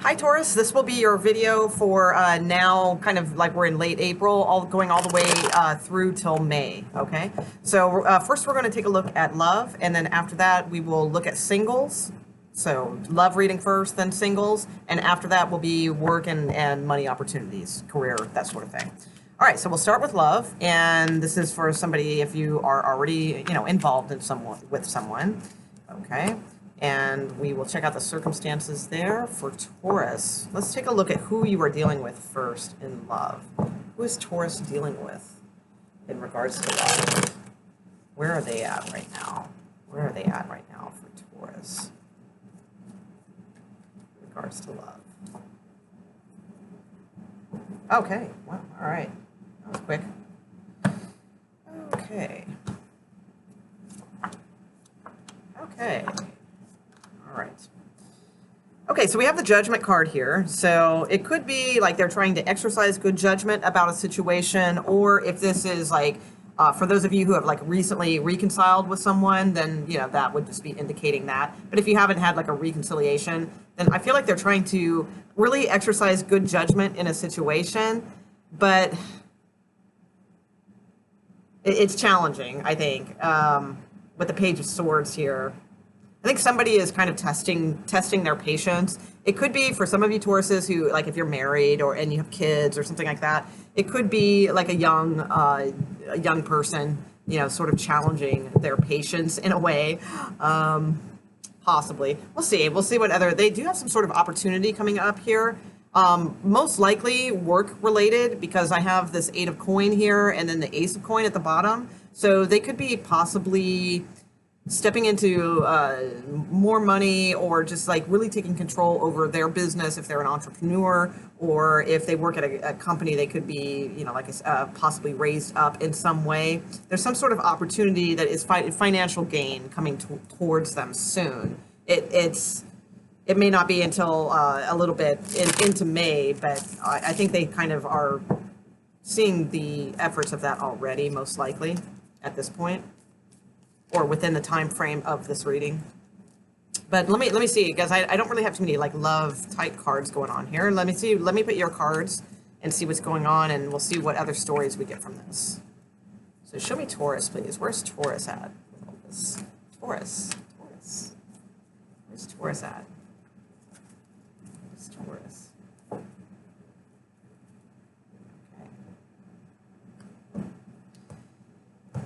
Hi Taurus, this will be your video for now, kind of like we're in late April, going all the way through till May, okay? So first we're going to take a look at love, and then after that we will look at singles. So love reading first, then singles, and after that will be work and money opportunities, career, that sort of thing. All right, so we'll start with love, and this is for somebody if you are already, involved in with someone, okay? And we will check out the circumstances there for Taurus. Let's take a look at who you are dealing with first in love. Who is Taurus dealing with in regards to love? Where are they at right now? Where are they at right now for Taurus in regards to love? Okay, well, all right. That was quick. Okay. Okay. All right. Okay, so we have the judgment card here. So it could be like they're trying to exercise good judgment about a situation, or if this is like, for those of you who have like recently reconciled with someone, then, that would just be indicating that. But if you haven't had like a reconciliation, then I feel like they're trying to really exercise good judgment in a situation, but it's challenging, I think, with the Page of Swords here. I think somebody is kind of testing their patience. It could be for some of you Tauruses who, like, if you're married and you have kids or something like that. It could be like a young person, sort of challenging their patience in a way. Possibly, we'll see. We'll see what they do have some sort of opportunity coming up here. Most likely work related, because I have this 8 of coin here and then the Ace of coin at the bottom. So they could be possibly stepping into more money, or just like really taking control over their business if they're an entrepreneur, or if they work at a company, they could be, possibly raised up in some way. There's some sort of opportunity that is financial gain coming towards them soon. It may not be until a little bit into May, but I think they kind of are seeing the efforts of that already, most likely, at this point, or within the time frame of this reading. But let me see, because I don't really have too many like love type cards going on here. Let me put your cards and see what's going on, and we'll see what other stories we get from this. So show me Taurus, please. Where's Taurus at with all this? Taurus. Where's Taurus at? Where's Taurus?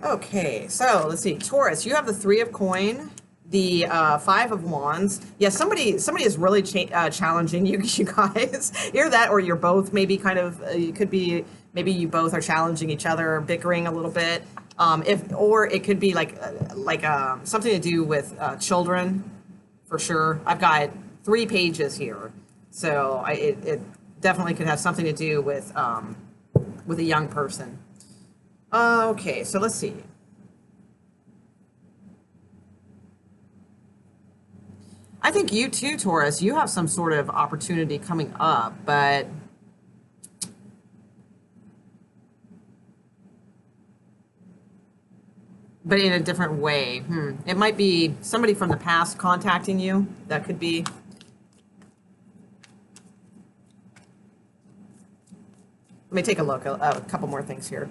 Okay, so let's see. Taurus, you have the 3 of coin, the 5 of wands. Yeah, somebody is really challenging you guys. Either that, or you're both maybe kind of. It could be maybe you both are challenging each other, bickering a little bit. Or it could be like something to do with children, for sure. I've got 3 pages here, so it definitely could have something to do with a young person. Okay, so let's see. I think you too, Taurus, you have some sort of opportunity coming up, but in a different way. It might be somebody from the past contacting you. That could be. Let me take a look, a couple more things here.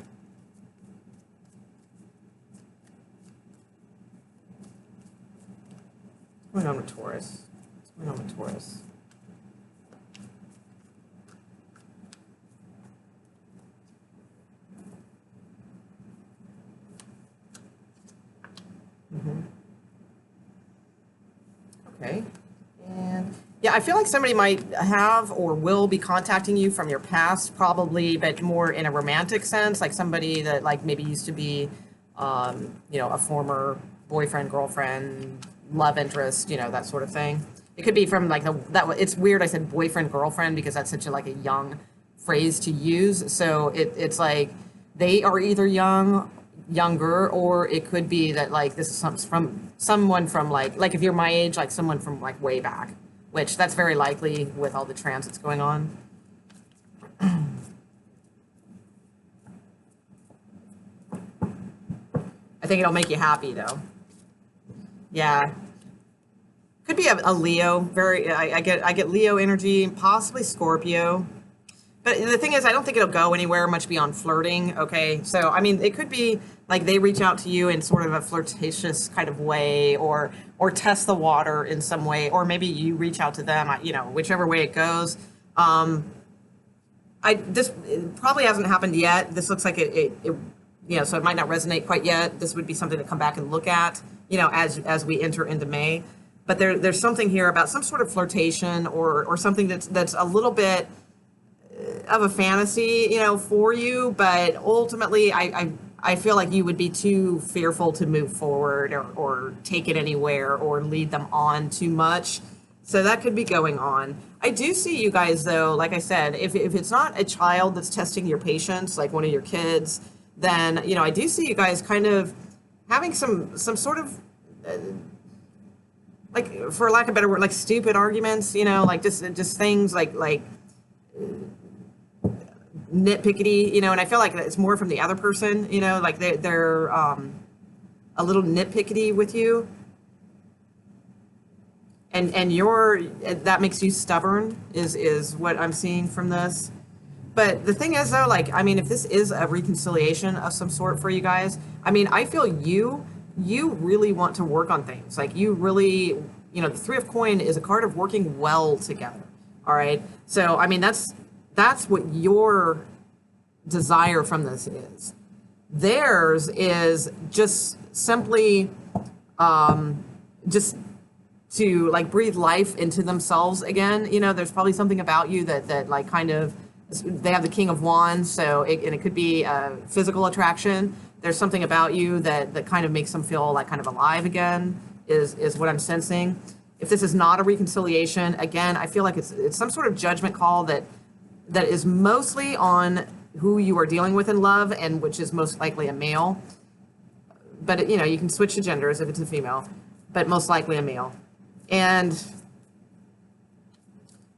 What's going on with Taurus? What's going on with Taurus? Okay. And yeah, I feel like somebody might have or will be contacting you from your past, probably, but more in a romantic sense, like somebody that like maybe used to be, a former boyfriend, girlfriend, love interest, that sort of thing. It could be from like it's weird I said boyfriend, girlfriend, because that's such a young phrase to use. So it's like they are either younger, or it could be that like this is from someone from like if you're my age, like someone from like way back, which that's very likely with all the transits going on. I think it'll make you happy though. Yeah. Could be a Leo. Very, I get Leo energy, possibly Scorpio. But the thing is, I don't think it'll go anywhere much beyond flirting. Okay, so I mean, it could be like they reach out to you in sort of a flirtatious kind of way, or test the water in some way, or maybe you reach out to them. You know, whichever way it goes. It probably hasn't happened yet. This looks like you know, so it might not resonate quite yet. This would be something to come back and look at, you know, as we enter into May. But there's something here about some sort of flirtation or something that's a little bit of a fantasy, you know, for you. But ultimately, I feel like you would be too fearful to move forward or take it anywhere or lead them on too much. So that could be going on. I do see you guys, though, like I said, if it's not a child that's testing your patience, like one of your kids, then, you know, I do see you guys kind of having some sort of, like, for lack of a better word, like stupid arguments, you know, like just things like nitpickety, you know, and I feel like it's more from the other person, you know, like they're a little nitpickety with you. And that makes you stubborn is what I'm seeing from this. But the thing is though, like, I mean, if this is a reconciliation of some sort for you guys, I mean, I feel you really want to work on things. Like you really, you know, the Three of Coin is a card of working well together. All right. So I mean, that's what your desire from this is. Theirs is just simply just to like breathe life into themselves again. You know, there's probably something about you that like kind of, they have the King of Wands, so it could be a physical attraction. There's something about you that kind of makes them feel like kind of alive again, is what I'm sensing. If this is not a reconciliation, again, I feel like it's some sort of judgment call that is mostly on who you are dealing with in love, and which is most likely a male. But you know, you can switch the genders if it's a female, but most likely a male. And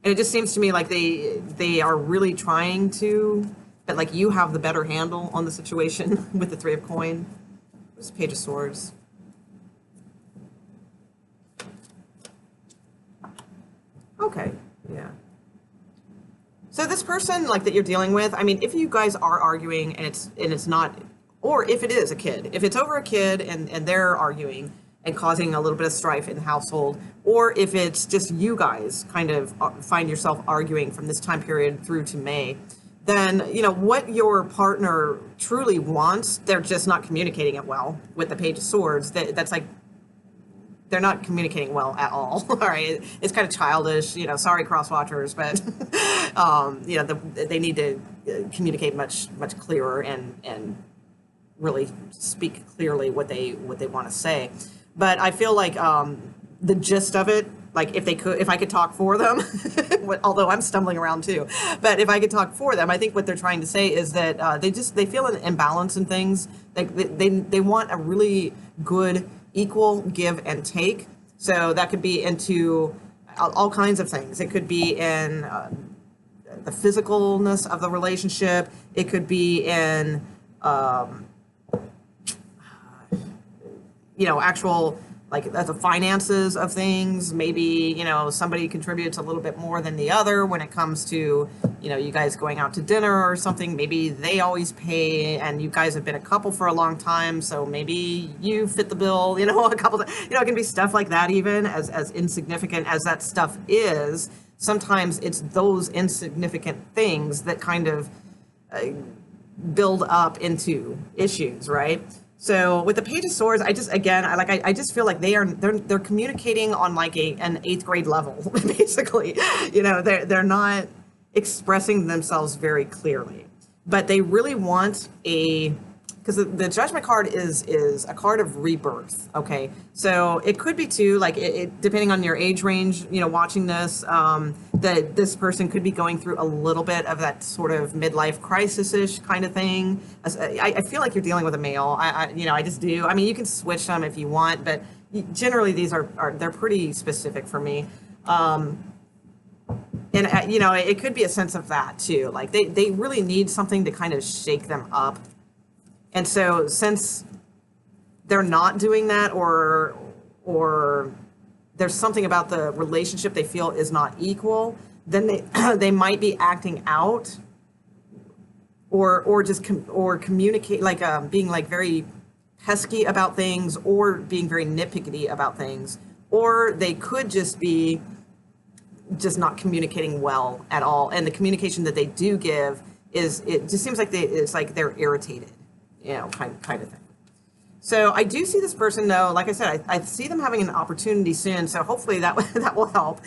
it just seems to me like they are really trying to, but like you have the better handle on the situation with the Three of Coin. Where's the Page of Swords? Okay, yeah. So this person like that you're dealing with, I mean, if you guys are arguing and it's not, or if it is a kid, if it's over a kid and they're arguing and causing a little bit of strife in the household, or if it's just you guys kind of find yourself arguing from this time period through to May, then, you know, what your partner truly wants, they're just not communicating it well with the Page of Swords. That's like, they're not communicating well at all. All right, it's kind of childish, you know, sorry cross watchers, but you know, they need to communicate much clearer and really speak clearly what they want to say. But I feel like the gist of it, like if I could talk for them, although I'm stumbling around too, but if I could talk for them, I think what they're trying to say is that they feel an imbalance in things. Like they want a really good equal give and take. So that could be into all kinds of things. It could be in the physicalness of the relationship. It could be in you know, actual, like the finances of things. Maybe, you know, somebody contributes a little bit more than the other when it comes to, you know, you guys going out to dinner or something. Maybe they always pay and you guys have been a couple for a long time, so maybe you fit the bill, you know, a couple of, you know, it can be stuff like that. Even as insignificant as that stuff is, sometimes it's those insignificant things that kind of build up into issues, right? So with the Page of Swords, I just feel like they're communicating on like an 8th grade level, basically. You know, they're not expressing themselves very clearly, but they really want because the Judgment card is a card of rebirth. Okay, so it could be too, like depending on your age range, you know, watching this, that this person could be going through a little bit of that sort of midlife crisis-ish kind of thing. I feel like you're dealing with a male. You know, I just do. I mean, you can switch them if you want, but generally these they're pretty specific for me. And you know, it could be a sense of that too. Like they really need something to kind of shake them up. And so since they're not doing that, or there's something about the relationship they feel is not equal, then they they might be acting out, or just or communicate, like being like very pesky about things, or being very nitpicky about things, or they could just be just not communicating well at all. And the communication that they do give is, it just seems like it's like they're irritated, you know, kind of thing. So I do see this person, though, like I said, I see them having an opportunity soon, so hopefully that that will help.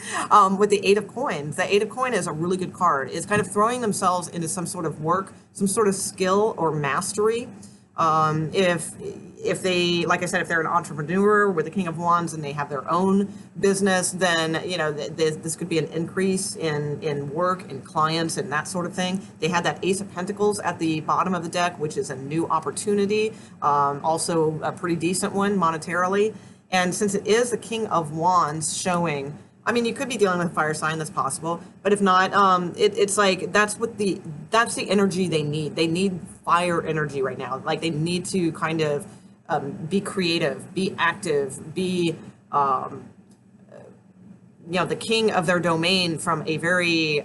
With the Eight of Coins, the Eight of Coin is a really good card. It's kind of throwing themselves into some sort of work, some sort of skill or mastery. If they, like I said, if they're an entrepreneur with the King of Wands and they have their own business, then, you know, this could be an increase in work and clients and that sort of thing. They had that Ace of Pentacles at the bottom of the deck, which is a new opportunity, also a pretty decent one monetarily. And since it is the King of Wands showing, I mean, you could be dealing with a fire sign, that's possible, but if not, it's like that's the energy they need. They need fire energy right now. Like, they need to kind of be creative, be active, be you know, the king of their domain from a very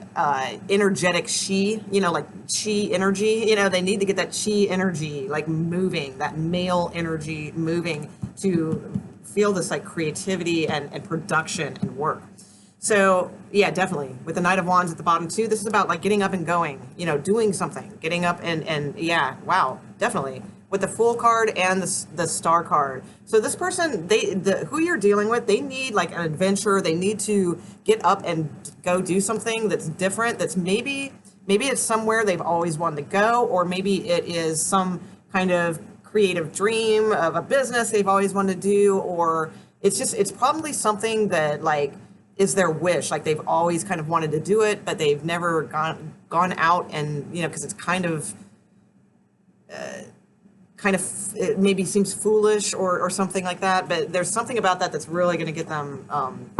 energetic chi, you know, like chi energy. You know, they need to get that chi energy like moving, that male energy moving, to feel this like creativity and production and work. So yeah, definitely with the Knight of Wands at the bottom too, this is about like getting up and going, you know, doing something, getting up and yeah, wow, definitely. With the Fool card and the Star card. So this person, who you're dealing with, they need like an adventure. They need to get up and go do something that's different. That's maybe it's somewhere they've always wanted to go, or maybe it is some kind of creative dream of a business they've always wanted to do, or it's probably something that like is their wish. Like they've always kind of wanted to do it, but they've never gone out and, you know, because it's kind of it maybe seems foolish or something like that, but there's something about that that's really going to get them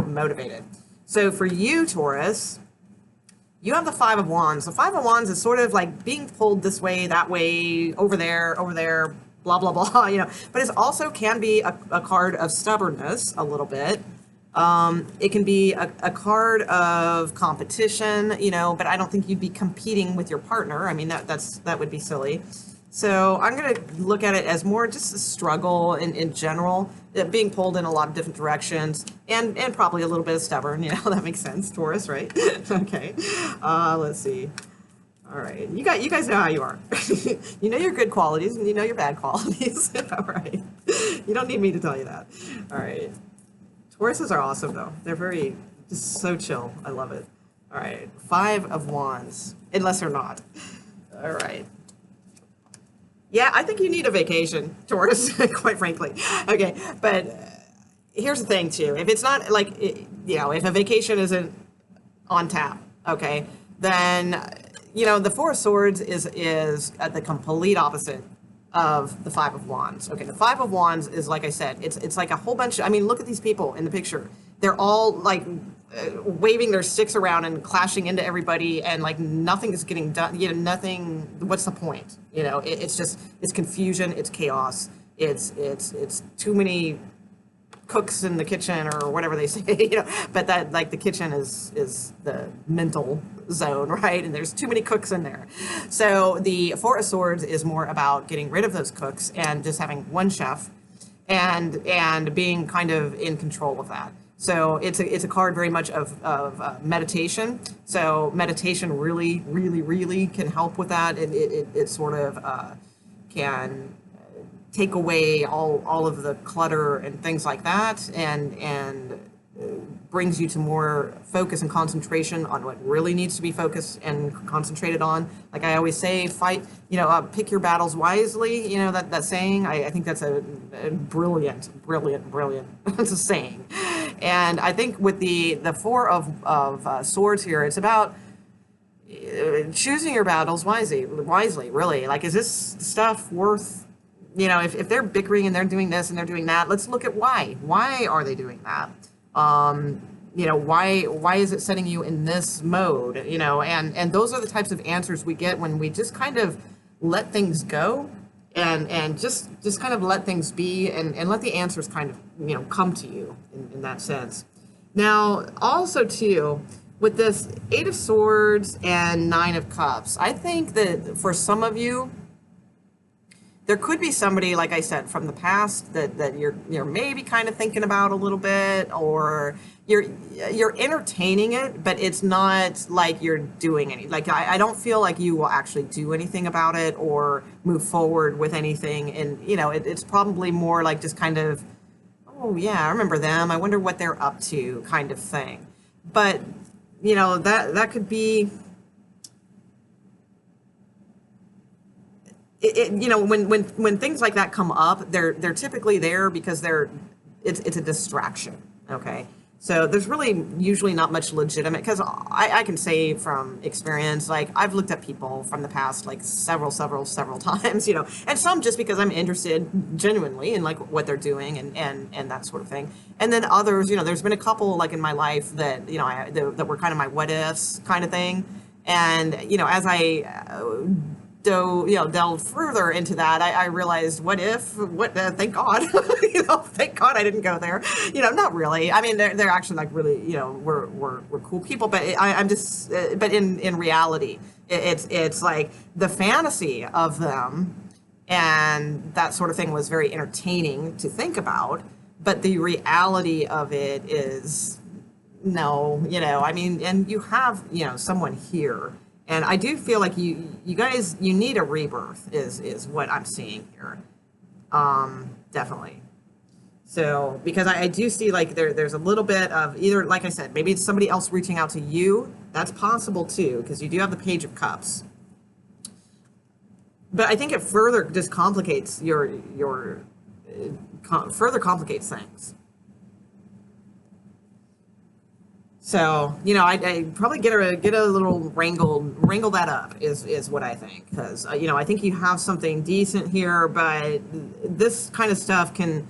motivated. So for you, Taurus, you have the Five of Wands. The Five of Wands is sort of like being pulled this way, that way, over there, blah, blah, blah, you know, but it also can be a card of stubbornness a little bit. It can be a card of competition, you know, but I don't think you'd be competing with your partner. I mean, that would be silly. So I'm going to look at it as more just a struggle in general, being pulled in a lot of different directions, and probably a little bit of stubborn, you know, that makes sense, Taurus, right? Okay, let's see. All right, you guys know how you are. You know your good qualities and you know your bad qualities. All right, you don't need me to tell you that. All right, Tauruses are awesome though. They're just so chill. I love it. All right, Five of Wands, unless they're not. All right. Yeah, I think you need a vacation, Taurus, quite frankly. Okay, but here's the thing, too. If it's not, like, you know, if a vacation isn't on tap, okay, then, you know, the Four of Swords is the complete opposite of the Five of Wands. Okay, the Five of Wands is, like I said, it's like a whole bunch of, I mean, look at these people in the picture. They're all, like, waving their sticks around and clashing into everybody, and like nothing is getting done, you know, nothing. What's the point? You know, it's confusion, it's chaos, it's too many cooks in the kitchen, or whatever they say, you know, but that, like, the kitchen is the mental zone, right? And there's too many cooks in there. So the Four of Swords is more about getting rid of those cooks and just having one chef, and being kind of in control of that. So it's a card very much of meditation. So meditation really, really, really can help with that. It sort of can take away all of the clutter and things like that, and brings you to more focus and concentration on what really needs to be focused and concentrated on. Like I always say, pick your battles wisely. You know, that saying. I think that's a brilliant it's a saying. And I think with the Four of Swords here, it's about choosing your battles wisely, really. Like, is this stuff worth, you know, if they're bickering and they're doing this and they're doing that, let's look at why. Why are they doing that? You know, why is it setting you in this mode? You know, and those are the types of answers we get when we just kind of let things go and just kind of let things be, and let the answers kind of, you know, come to you in that sense. Now, also too, with this Eight of Swords and Nine of Cups, I think that for some of you, there could be somebody, like I said, from the past that you're maybe kind of thinking about a little bit, or you're entertaining it, but it's not like you're doing any. Like I don't feel like you will actually do anything about it or move forward with anything, and it's probably more like just kind of, oh yeah, I remember them. I wonder what they're up to, kind of thing. But that could be. When things like that come up, they're typically there because it's a distraction. Okay, so there's really usually not much legitimate, because I can say from experience, like I've looked at people from the past like several times, and some just because I'm interested genuinely in like what they're doing and that sort of thing, and then others, there's been a couple like in my life that that were kind of my what ifs kind of thing, and as I delved further into that, I realized, thank God, thank God I didn't go there. Not really. I mean, they're actually like really, we're cool people, but I'm just, but in reality, it's like the fantasy of them and that sort of thing was very entertaining to think about, but the reality of it is no, I mean, and you have, someone here. And I do feel like you guys, you need a rebirth is what I'm seeing here. Definitely. So, because I do see like there's a little bit of either, like I said, maybe it's somebody else reaching out to you. That's possible too, because you do have the Page of Cups. But I think it further just complicates further complicates things. So, I probably get a little wrangle that up is what I think, because I think you have something decent here, but this kind of stuff can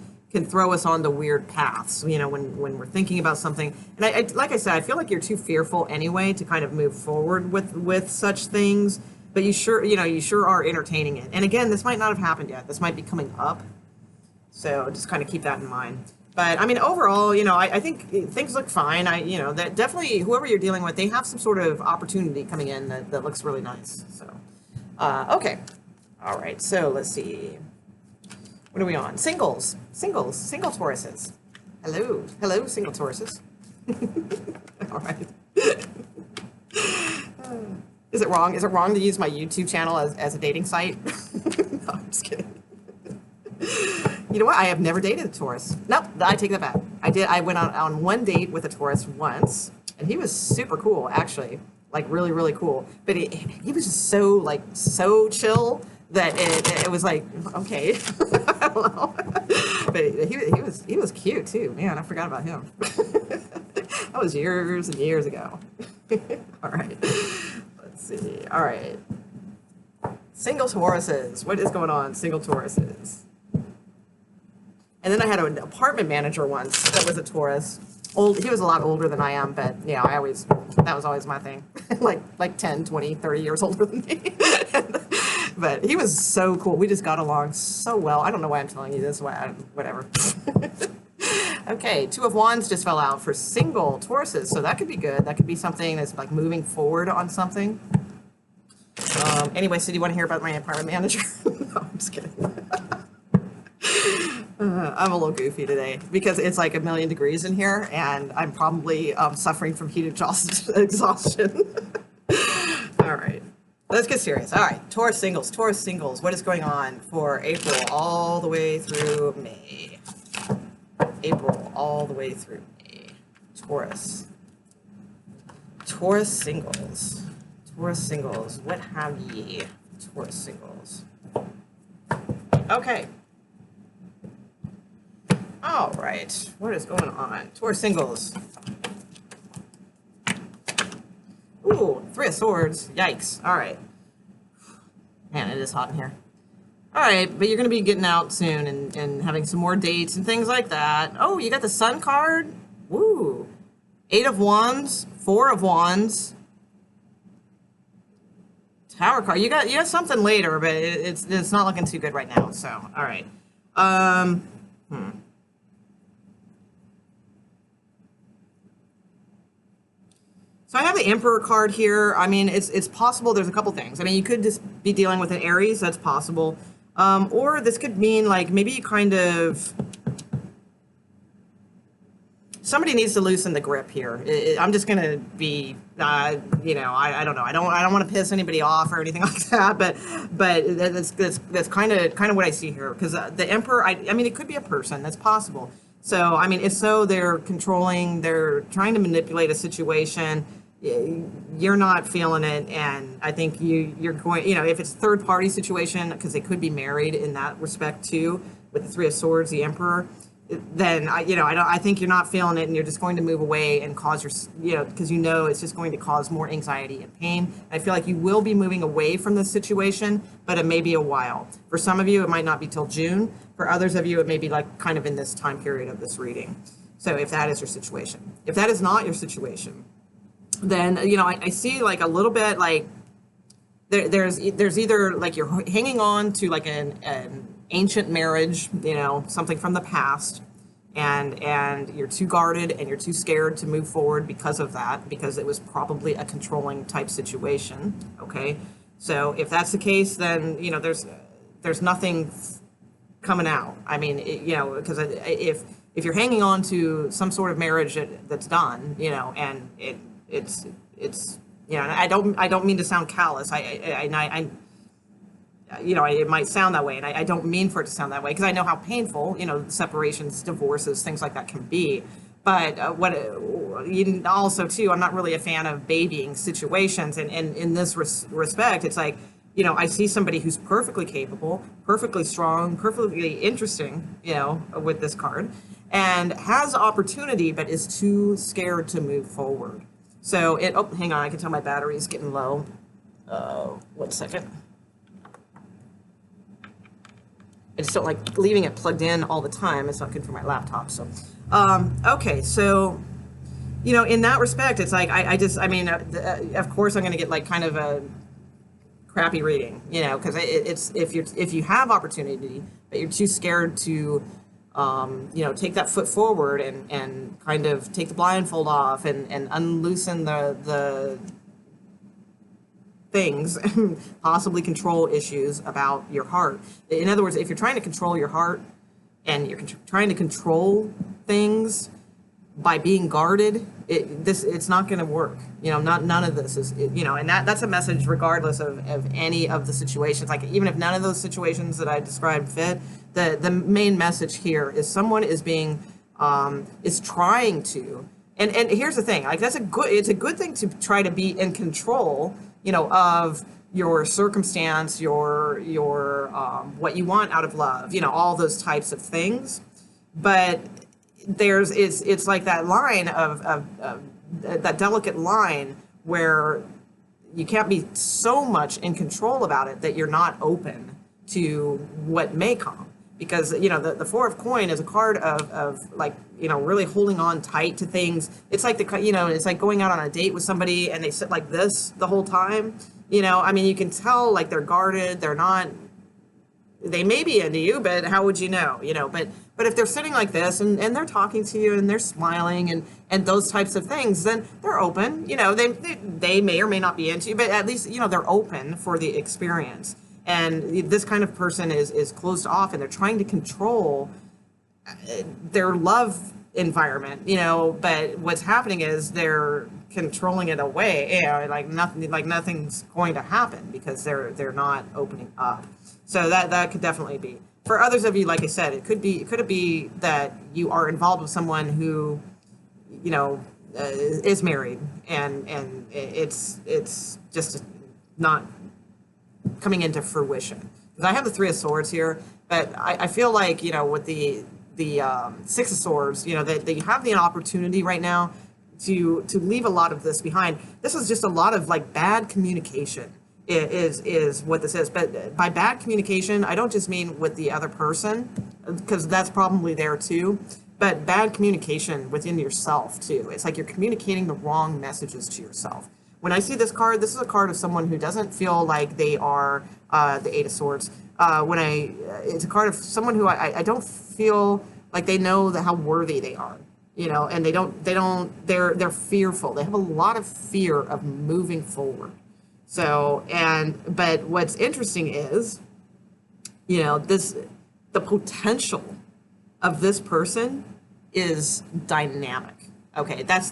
throw us onto weird paths. When we're thinking about something, and I like I said, I feel like you're too fearful anyway to kind of move forward with such things. But you sure are entertaining it. And again, this might not have happened yet. This might be coming up. So just kind of keep that in mind. But I mean, overall, I think things look fine. That definitely whoever you're dealing with, they have some sort of opportunity coming in that looks really nice. So, okay. All right. So let's see. What are we on? Single Tauruses. Hello, single Tauruses. All right. Is it wrong? Is it wrong to use my YouTube channel as a dating site? No, I'm just kidding. You know what? I have never dated a Taurus. Nope, I take that back. I went on one date with a Taurus once, and he was super cool, actually. Like, really, really cool. But he was just so chill that it was like, okay. I don't know. But he was cute, too. Man, I forgot about him. That was years and years ago. All right. Let's see. All right. Single Tauruses. What is going on, single Tauruses? And then I had an apartment manager once that was a Taurus. He was a lot older than I am, but that was always my thing. like 10, 20, 30 years older than me. But he was so cool. We just got along so well. I don't know why I'm telling you this, whatever. Okay, Two of Wands just fell out for single Tauruses, so that could be good. That could be something that's like moving forward on something. Anyway, so do you want to hear about my apartment manager? No, I'm just kidding. I'm a little goofy today because it's like 1,000,000 degrees in here, and I'm probably suffering from heat exhaustion. All right, let's get serious. All right, Taurus singles. What is going on for April all the way through May? April all the way through May. Taurus singles. What have ye? Taurus singles. Okay. All right, what is going on? Taurus singles. Ooh, Three of Swords. Yikes. All right. Man, it is hot in here. All right, but you're going to be getting out soon and having some more dates and things like that. Oh, you got the Sun card? Woo. Eight of Wands, Four of Wands. Tower card. You got something later, but it's not looking too good right now. So, all right. So I have the Emperor card here. I mean, it's possible. There's a couple things. I mean, you could just be dealing with an Aries. That's possible. Or this could mean like maybe you kind of somebody needs to loosen the grip here. I'm just gonna be, you know, I don't know. I don't want to piss anybody off or anything like that. But that's kind of what I see here. Because the Emperor, I mean, it could be a person. That's possible. So I mean, if so, they're controlling. They're trying to manipulate a situation. You're not feeling it, and I think you're going. You know, if it's a third party situation, because they could be married in that respect too, with the Three of Swords, the Emperor. Then I think you're not feeling it, and you're just going to move away and cause because you know it's just going to cause more anxiety and pain. I feel like you will be moving away from this situation, but it may be a while. For some of you, it might not be till June. For others of you, it may be like kind of in this time period of this reading. So if that is your situation, if that is not your situation, then I see like a little bit like there's either like you're hanging on to like an ancient marriage, something from the past, and you're too guarded and you're too scared to move forward because of that, because it was probably a controlling type situation. Okay, so if that's the case, then there's nothing coming out. I mean, because if you're hanging on to some sort of marriage that's done, and it's I don't mean to sound callous. It might sound that way, and I don't mean for it to sound that way, because I know how painful, separations, divorces, things like that can be. But also too, I'm not really a fan of babying situations, and in this respect, it's like, I see somebody who's perfectly capable, perfectly strong, perfectly interesting, with this card, and has opportunity, but is too scared to move forward. So hang on, I can tell my battery is getting low. 1 second. I just don't like leaving it plugged in all the time. It's not good for my laptop. So, okay. So, in that respect, it's like, of course I'm going to get like kind of a crappy reading, because it's, if you have opportunity, but you're too scared to, take that foot forward and kind of take the blindfold off and unloosen the things, possibly control issues about your heart. In other words, if you're trying to control your heart and you're trying to control things by being guarded, it's not going to work. None of this is, and that's a message regardless of any of the situations. Like, even if none of those situations that I described fit, the main message here is someone is being, is trying to, and here's the thing, like, it's a good thing to try to be in control, of your circumstance, your what you want out of love, all those types of things. But it's like that line of that delicate line where you can't be so much in control about it that you're not open to what may come. Because, the Four of Coin is a card of like, really holding on tight to things. It's like it's like going out on a date with somebody and they sit like this the whole time. You can tell like they're guarded. They're not, they may be into you, but how would you know? But if they're sitting like this and they're talking to you and they're smiling and those types of things, then they're open. They may or may not be into you, but at least, they're open for the experience. And this kind of person is closed off, and they're trying to control their love environment, but what's happening is they're controlling it away, like nothing's going to happen because they're not opening up. So that could definitely be. For others of you, like I said, it could be that you are involved with someone who, is married, and it's just not coming into fruition. Because I have the Three of Swords here, but I feel like, with the Six of Swords, that you have the opportunity right now to leave a lot of this behind. This is just a lot of like bad communication is what this is. But by bad communication, I don't just mean with the other person, because that's probably there too, but bad communication within yourself too. It's like you're communicating the wrong messages to yourself. When I see this card, this is a card of someone who doesn't feel like they are the Eight of Swords. It's a card of someone who I don't feel like they know how worthy they are. and they're fearful. They have a lot of fear of moving forward. So, but what's interesting is, the potential of this person is dynamic. Okay, that's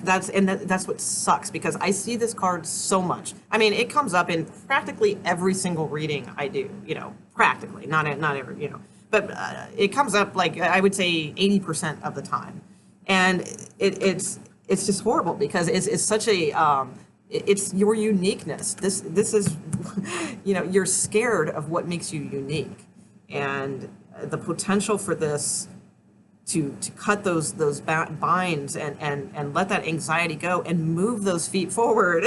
what sucks, because I see this card so much. I mean, it comes up in practically every single reading I do, practically, not every, but it comes up, like, I would say 80% of the time. And it's just horrible, because it's such a, it's your uniqueness. This is, you're scared of what makes you unique. And the potential for this to cut those binds and let that anxiety go and move those feet forward,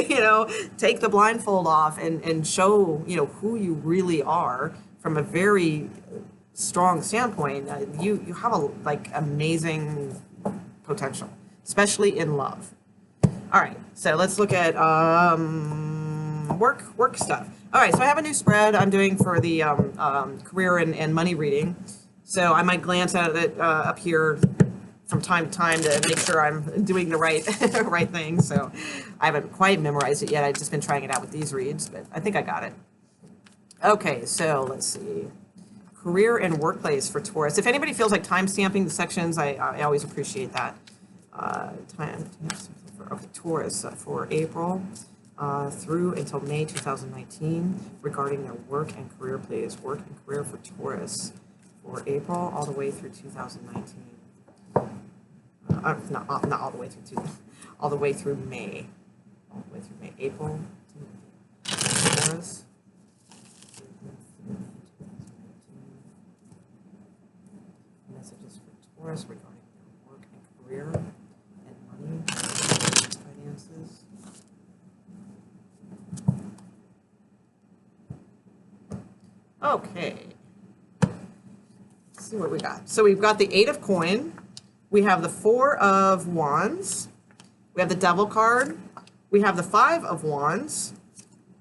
take the blindfold off and show, who you really are from a very strong standpoint. You have amazing potential, especially in love. All right, so let's look at work stuff. All right, so I have a new spread I'm doing for the career and money reading. So I might glance at it up here from time to time to make sure I'm doing the right right thing. So I haven't quite memorized it yet. I've just been trying it out with these reads, but I think I got it. Okay, so let's see. Career and workplace for Taurus. If anybody feels like time stamping the sections, I always appreciate that. Okay, Taurus for April through until May 2019 regarding their work and career, please. Work and career for Taurus for April all the way through 2019. Not all the way through all the way through May. All the way through May. April to Taurus. Messages for Taurus regarding their work and career and money, finances. Okay. Let's see what we got. So we've got the 8 of coin. We have the 4 of wands. We have the devil card. We have the 5 of wands.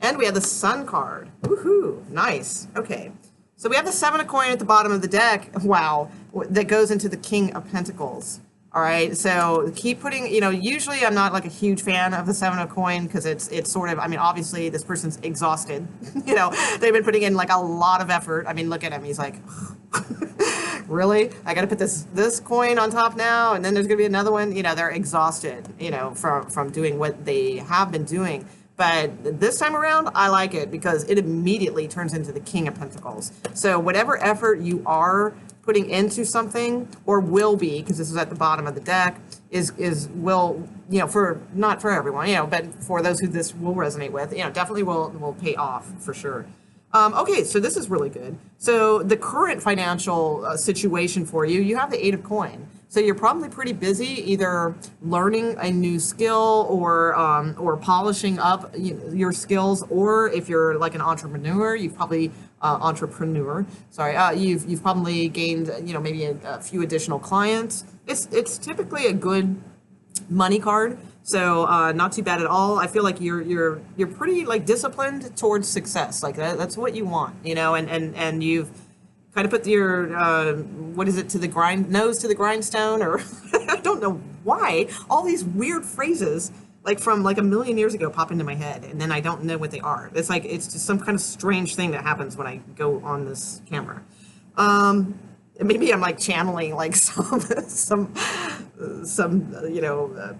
And we have the sun card. Woohoo! Nice. Okay. So we have the 7 of coin at the bottom of the deck. Wow. That goes into the King of Pentacles. All right. So keep putting, usually I'm not like a huge fan of the 7 of coin, because it's sort of, I mean, obviously this person's exhausted. They've been putting in like a lot of effort. I mean, look at him. He's like, really? I got to put this coin on top now, and then there's going to be another one. They're exhausted, from doing what they have been doing. But this time around, I like it because it immediately turns into the King of Pentacles. So whatever effort you are putting into something, or will be, because this is at the bottom of the deck, will, for not for everyone, but for those who this will resonate with, definitely will pay off for sure. Okay, so this is really good. So the current financial situation for you, you have the 8 of coin. So you're probably pretty busy, either learning a new skill or polishing up your skills, or if you're like an entrepreneur, you've probably you've probably gained maybe a few additional clients. It's typically a good money card, so not too bad at all. I feel like you're pretty like disciplined towards success. Like that's what you want, and you've kind of put your nose to the grindstone, or I don't know why all these weird phrases like from like a million years ago pop into my head, and then I don't know what they are. It's like it's just some kind of strange thing that happens when I go on this camera. Maybe I'm like channeling like some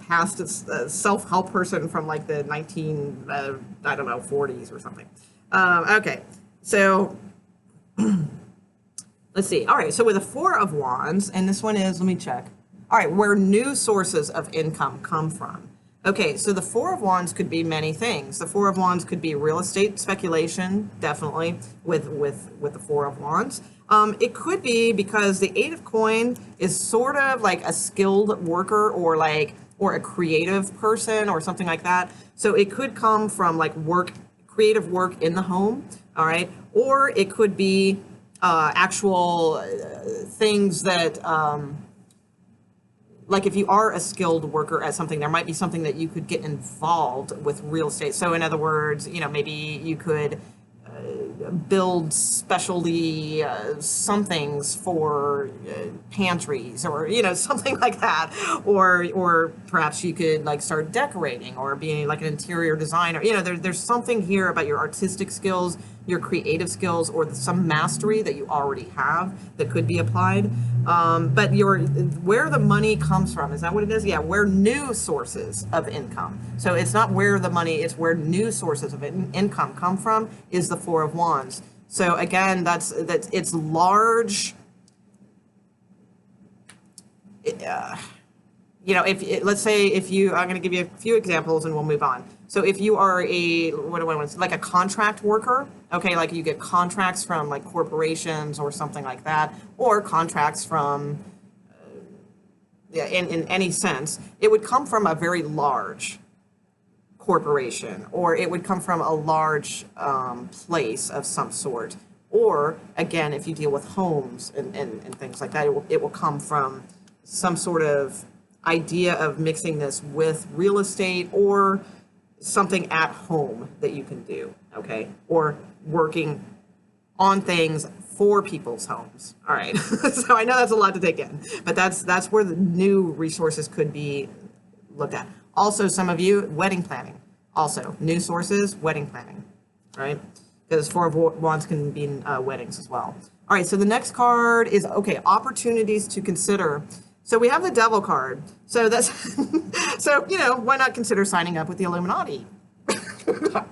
past self-help person from like the 40s or something. Okay, so let's see. All right, so with a 4 of wands, and this one is, let me check. All right, where new sources of income come from. Okay, so the 4 of wands could be many things. The 4 of wands could be real estate speculation, definitely, with the 4 of wands. It could be because the 8 of coin is sort of like a skilled worker, or a creative person or something like that. So it could come from like creative work in the home, all right? Or it could be actual things that, like if you are a skilled worker at something, there might be something that you could get involved with real estate. So in other words, maybe you could build specialty somethings for pantries, or something like that, or perhaps you could like start decorating or being like an interior designer. There's something here about your artistic skills, your creative skills, or some mastery that you already have that could be applied. But where the money comes from, is that what it is? Yeah, where new sources of income. So it's not where the money, it's where new sources of income come from, is the Four of Wands. So again, that's it's large. Let's say I'm going to give you a few examples and we'll move on. So if you are like a contract worker, okay, like you get contracts from like corporations or something like that, or contracts from, in any sense, it would come from a very large corporation, or it would come from a large place of some sort. Or again, if you deal with homes and things like that, it will come from some sort of idea of mixing this with real estate or something at home that you can do, okay? Or working on things for people's homes. All right. So I know that's a lot to take in, but that's where the new resources could be looked at. Also, some of you, wedding planning. Also, new sources, wedding planning, right? Because Four of Wands can be in weddings as well. All right, so the next card is, okay, opportunities to consider. So we have the Devil card. So that's, so, why not consider signing up with the Illuminati?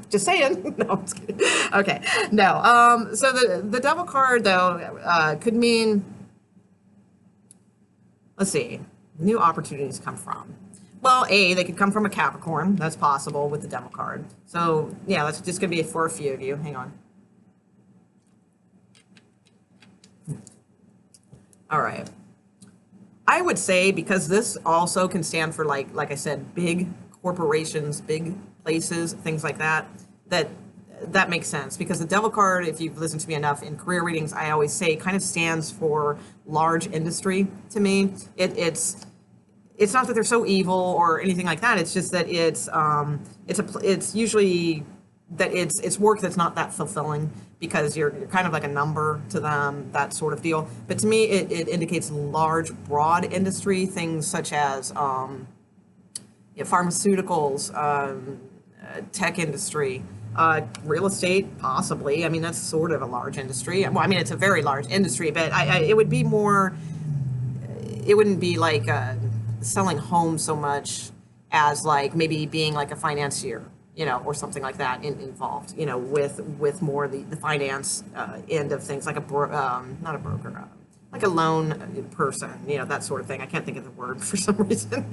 Just saying. No, I'm just kidding. Okay, no. So the Devil card, though, could mean, let's see, new opportunities come from. Well, they could come from a Capricorn. That's possible with the Devil card. So, yeah, that's just going to be for a few of you. Hang on. All right. I would say, because this also can stand for, like I said, big corporations, big places, things like that, that makes sense. Because the Devil card, if you've listened to me enough in career readings, I always say kind of stands for large industry to me. It's not that they're so evil or anything like that. It's just that it's usually that it's work that's not that fulfilling, because you're kind of like a number to them, that sort of deal. But to me, it indicates large, broad industry, things such as pharmaceuticals, tech industry, real estate, possibly. I mean, that's sort of a large industry. Well, I mean, it's a very large industry, but it would be more, it wouldn't be like selling homes so much as like maybe being like a financier, or something like that involved, with more the finance end of things, like not a broker, like a loan person, that sort of thing. I can't think of the word for some reason.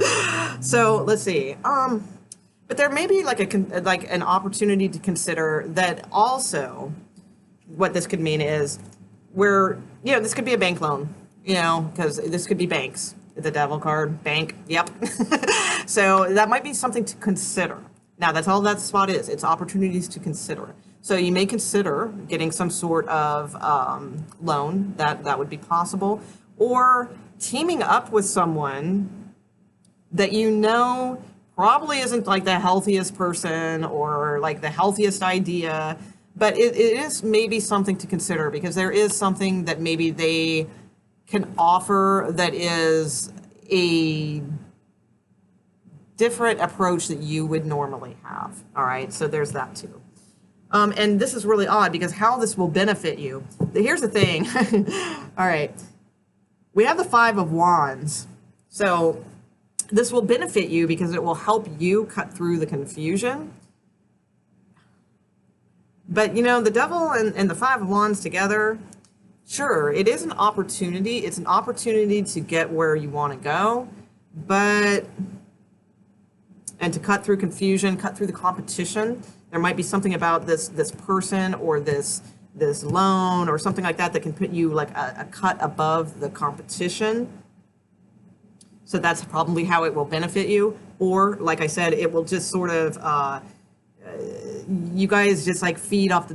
So let's see. But there may be like an opportunity to consider that also. What this could mean is where, this could be a bank loan, because this could be banks. The Devil card, bank, yep. So that might be something to consider. Now, that's all that spot is. It's opportunities to consider. So you may consider getting some sort of loan, that would be possible, or teaming up with someone that probably isn't like the healthiest person or like the healthiest idea, but it is maybe something to consider, because there is something that maybe they can offer that is a different approach that you would normally have. All right, so there's that too. And this is really odd, because how this will benefit you. Here's the thing. All right, we have the Five of Wands. So this will benefit you because it will help you cut through the confusion. But the Devil and the Five of Wands together, sure, it is an opportunity. It's an opportunity to get where you want to go, and to cut through confusion, cut through the competition. There might be something about this person or this loan or something like that can put you like a cut above the competition. So that's probably how it will benefit you. Or, like I said, it will just sort of you guys just like feed off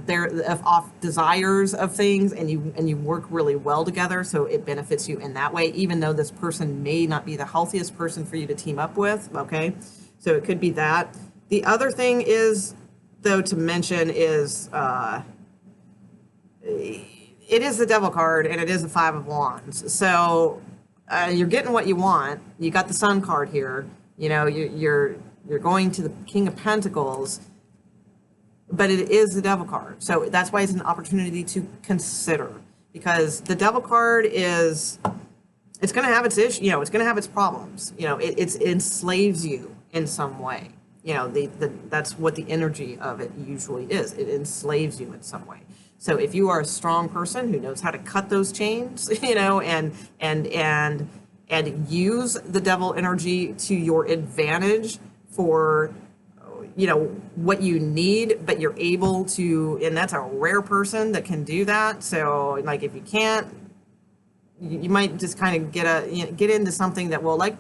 off desires of things, and you work really well together, so it benefits you in that way, even though this person may not be the healthiest person for you to team up with. Okay, so it could be that. The other thing is, though, to mention is it is the Devil card, and it is the Five of Wands. So you're getting what you want. You got the Sun card here. You know, you're going to the King of Pentacles, but it is the Devil card. So that's why it's an opportunity to consider, because the Devil card is, it's going to have its issue. You know, it's going to have its problems. You know, it enslaves you in some way. You know, that's what the energy of it usually is. It enslaves you in some way. So if you are a strong person who knows how to cut those chains, you know, and use the Devil energy to your advantage for, you know, what you need, but you're able to, and that's a rare person that can do that. So like, if you can't, you might just kind of get into something that will like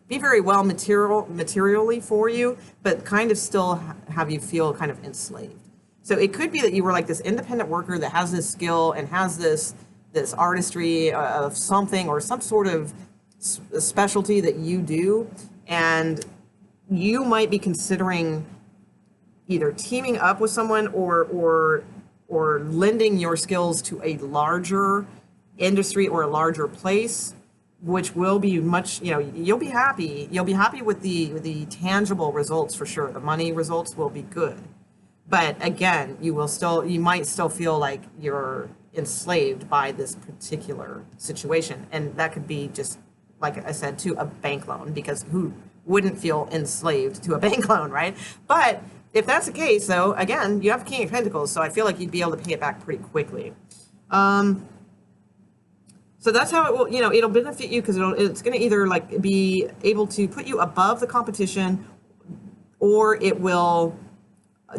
be very well materially for you, but kind of still have you feel kind of enslaved. So it could be that you were like this independent worker that has this skill and has this artistry of something, or some sort of specialty that you do, and you might be considering either teaming up with someone or lending your skills to a larger industry or a larger place, which will be much, you know, you'll be happy with the tangible results for sure. The money results will be good. But again, you might still feel like you're enslaved by this particular situation. And that could be just, like I said, to a bank loan, because who wouldn't feel enslaved to a bank loan, right? But if that's the case, though, again, you have King of Pentacles, so I feel like you'd be able to pay it back pretty quickly. So that's how it will, you know, it'll benefit you, because it's going to either like be able to put you above the competition, or it will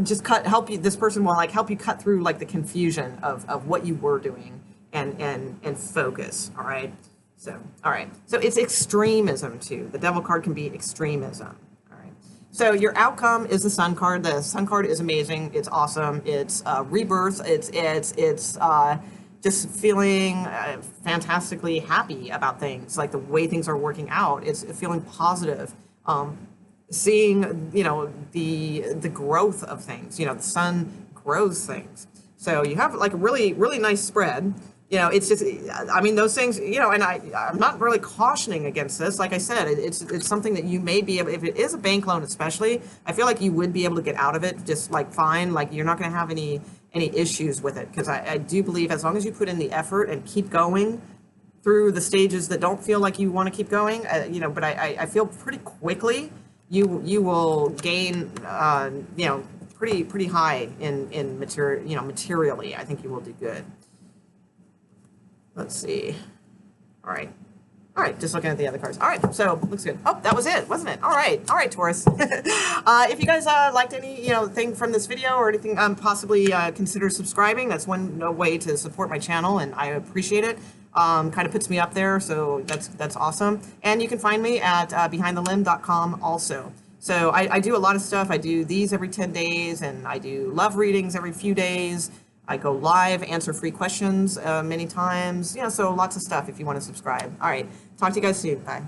just help you. This person will like help you cut through like the confusion of what you were doing and focus. All right. So, all right. So it's extremism too. The Devil card can be extremism. All right. So your outcome is the Sun card. The Sun card is amazing. It's awesome. It's rebirth. It's just feeling fantastically happy about things, like the way things are working out. It's feeling positive. Seeing, you know, the growth of things. You know, the Sun grows things. So you have like a really, really nice spread. You know, it's just, I mean, those things, you know, and I'm not really cautioning against this. Like I said, it's something that you may be able, if it is a bank loan especially, I feel like you would be able to get out of it just like fine. Like you're not going to have any issues with it, because I do believe as long as you put in the effort and keep going through the stages that don't feel like you want to keep going, you know, but I feel pretty quickly you will gain, you know, pretty high in material, you know, materially. I think you will do good. Let's see. All right. All right, just looking at the other cards. All right, so looks good. Oh, that was it, wasn't it? All right, Taurus. If you guys liked any, you know, thing from this video or anything, possibly consider subscribing. That's one way to support my channel, and I appreciate it. Kind of puts me up there, so that's awesome. And you can find me at behindthelimb.com also. So I do a lot of stuff. I do these every 10 days, and I do love readings every few days. I go live, answer free questions many times. Yeah, so lots of stuff if you want to subscribe. All right, talk to you guys soon. Bye.